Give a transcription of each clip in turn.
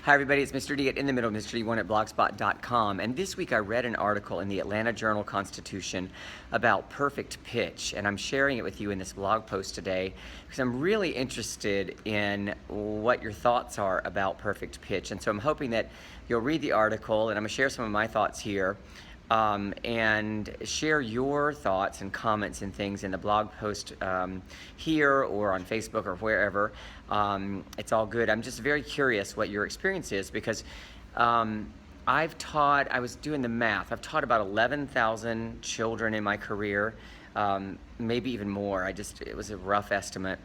Hi everybody, it's Mr. D at In the Middle, Mr. D1 at blogspot.com, and this week I read an article in the Atlanta Journal-Constitution about perfect pitch, and I'm sharing it with you in this blog post today because I'm really interested in what your thoughts are about perfect pitch. And so I'm hoping that you'll read the article, and I'm going to share some of my thoughts here, and share your thoughts and comments and things in the blog post here or on Facebook or wherever. It's all good. I'm just very curious what your experience is because I was doing the math, I've taught about 11,000 children in my career, maybe even more. It was a rough estimate.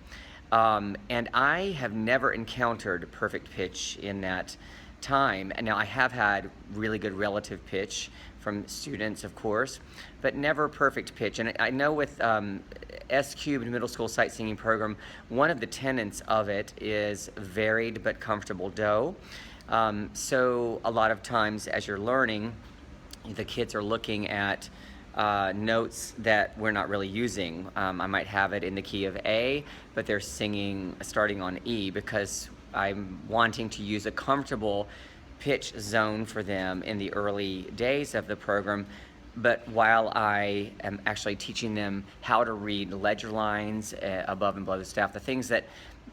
And I have never encountered perfect pitch in that time. And now I have had really good relative pitch from students, of course, but never perfect pitch. And I know with S-Cubed Middle School Sight Singing Program, one of the tenets of it is varied but comfortable dough. So a lot of times as you're learning, the kids are looking at notes that we're not really using. I might have it in the key of A, but they're singing starting on E because I'm wanting to use a comfortable pitch zone for them in the early days of the program, but while I am actually teaching them how to read ledger lines above and below the staff, the things that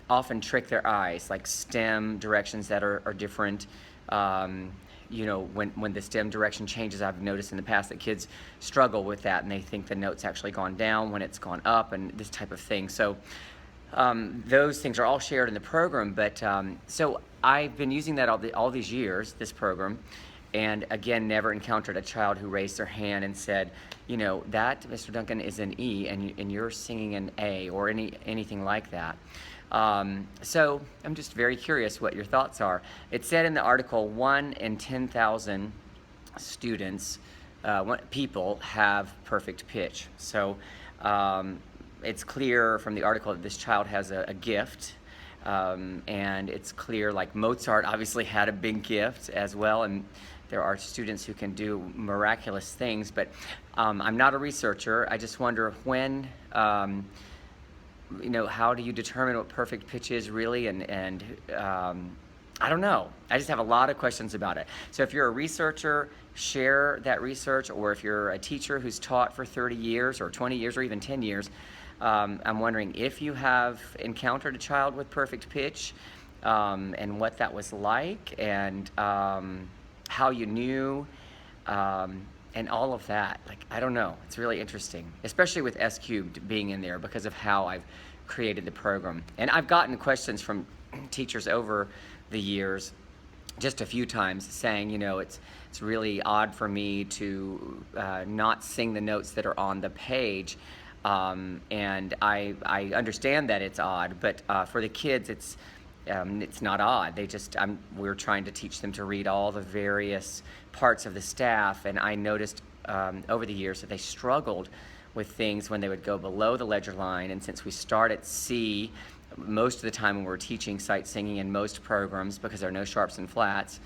often trick their eyes, like stem directions that are different. You know, when the stem direction changes, I've noticed in the past that kids struggle with that and they think the note's actually gone down when it's gone up and this type of thing. So those things are all shared in the program, but so I've been using that all these years, this program, and again, never encountered a child who raised their hand and said, you know, that, Mr. Duncan, is an E, and you're singing an A, or anything like that. So I'm just very curious what your thoughts are. It said in the article, 1 in 10,000 students, people have perfect pitch. So it's clear from the article that this child has a gift, and it's clear, like Mozart obviously had a big gift as well, and there are students who can do miraculous things, but I'm not a researcher. I just wonder when, you know, how do you determine what perfect pitch is really, and I don't know. I just have a lot of questions about it. So if you're a researcher, share that research, or if you're a teacher who's taught for 30 years or 20 years or even 10 years, I'm wondering if you have encountered a child with perfect pitch, and what that was like, and how you knew, and all of that. Like, I don't know. It's really interesting, especially with S-Cubed being in there because of how I've created the program. And I've gotten questions from teachers over the years, just a few times, saying, you know, it's really odd for me to not sing the notes that are on the page. And I understand that it's odd, but for the kids, it's not odd. We're trying to teach them to read all the various parts of the staff, and I noticed over the years that they struggled with things when they would go below the ledger line. And since we start at C most of the time when we're teaching sight singing in most programs, because there are no sharps and flats,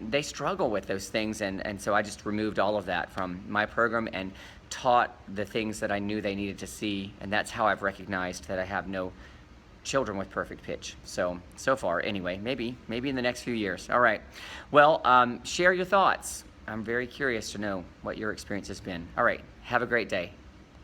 they struggle with those things, and so I just removed all of that from my program and taught the things that I knew they needed to see, and that's how I've recognized that I have no children with perfect pitch. So far, anyway, maybe in the next few years. All right. Well, share your thoughts. I'm very curious to know what your experience has been. All right. Have a great day.